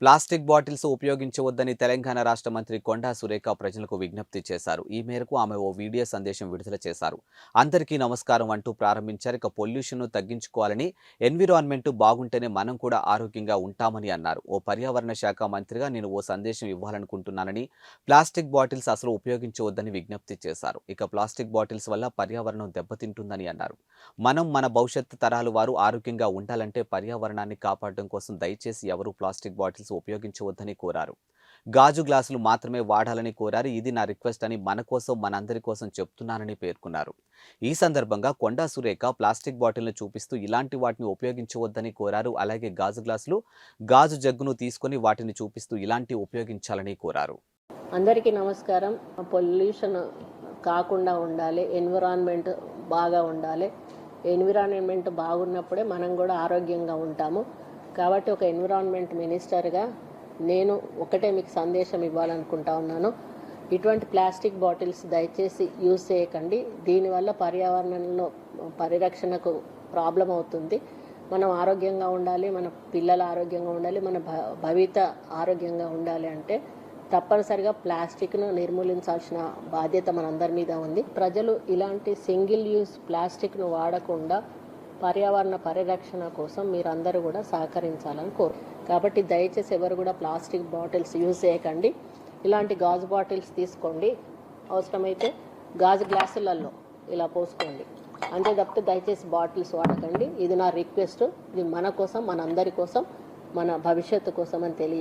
Plastic bottles ఉపయోగించవద్దని Telangana రాష్ట్ర మంత్రి కొండా సురేఖ ప్రజలకు విజ్ఞప్తి చేశారు. ఈ మేరకు ఆమె ఓ వీడియో సందేశం విడుదల చేశారు. అందరికీ నమస్కారం అంటూ ప్రారంభించారు. ఇక పొల్యూషన్ను తగ్గించుకోవాలని, ఎన్విరాన్మెంట్ బాగుంటేనే మనం కూడా ఆరోగ్యంగా ఉంటామని అన్నారు. ఓ పర్యావరణ శాఖ మంత్రిగా నేను ఓ సందేశం ఇవ్వాలనుకుంటున్నానని, ప్లాస్టిక్ బాటిల్స్ అసలు ఉపయోగించవద్దని విజ్ఞప్తి చేశారు. ఇక ప్లాస్టిక్ బాటిల్స్ వల్ల పర్యావరణం దెబ్బతింటుందని అన్నారు. మనం మన భవిష్యత్తు తరాలు వారు ఆరోగ్యంగా ఉండాలంటే పర్యావరణాన్ని కాపాడడం కోసం దయచేసి ఎవరూ ప్లాస్టిక్ బాటిల్స్ ఉపయోగించవద్దని కోరారు. గాజు గ్లాసులు మాత్రమే వాడాలని కోరారు. ఇది నా రిక్వెస్ట్ అని మన కోసం మనందరి కోసం చెప్తున్నానని పేర్కొన్నారు. ఈ సందర్భంగా కొండా సురేఖ ప్లాస్టిక్ బాటిల్ను చూపిస్తూ ఇలాంటి వాటిని ఉపయోగించవద్దని కోరారు. అలాగే గాజు గ్లాసులు, గాజు జగ్గును తీసుకొని వాటిని చూపిస్తూ ఇలాంటి ఉపయోగించాలని కోరారు. అందరికీ నమస్కారం. పొల్యూషన్ కాకుండా ఉండాలి, ఎన్విరాన్మెంట్ బాగా ఉండాలి. ఎన్విరాన్మెంట్ బాగున్నప్పుడే మనం కూడా ఆరోగ్యంగా ఉంటాము. కాబట్టి ఒక ఎన్విరాన్మెంట్ మినిస్టర్గా నేను ఒకటే మీకు సందేశం ఇవ్వాలనుకుంటా ఉన్నాను. ఇటువంటి ప్లాస్టిక్ బాటిల్స్ దయచేసి యూజ్ చేయకండి. దీనివల్ల పర్యావరణంలో పరిరక్షణకు ప్రాబ్లం అవుతుంది. మనం ఆరోగ్యంగా ఉండాలి, మన పిల్లల ఆరోగ్యంగా ఉండాలి, మన భవిత ఆరోగ్యంగా ఉండాలి అంటే తప్పనిసరిగా ప్లాస్టిక్ను నిర్మూలించాల్సిన బాధ్యత మనందరి మీద ఉంది. ప్రజలు ఇలాంటి సింగిల్ యూజ్ ప్లాస్టిక్ను వాడకుండా పర్యావరణ పరిరక్షణ కోసం మీరందరూ కూడా సహకరించాలని కాబట్టి దయచేసి ఎవరు కూడా ప్లాస్టిక్ బాటిల్స్ యూజ్ చేయకండి. ఇలాంటి గాజు బాటిల్స్ తీసుకోండి. అవసరమైతే గాజు గ్లాసులలో ఇలా పోసుకోండి. అంతే తప్పితే దయచేసి బాటిల్స్ వాడకండి. ఇది నా రిక్వెస్ట్. ఇది మన కోసం, మనందరి కోసం, మన భవిష్యత్తు కోసం అని తెలియ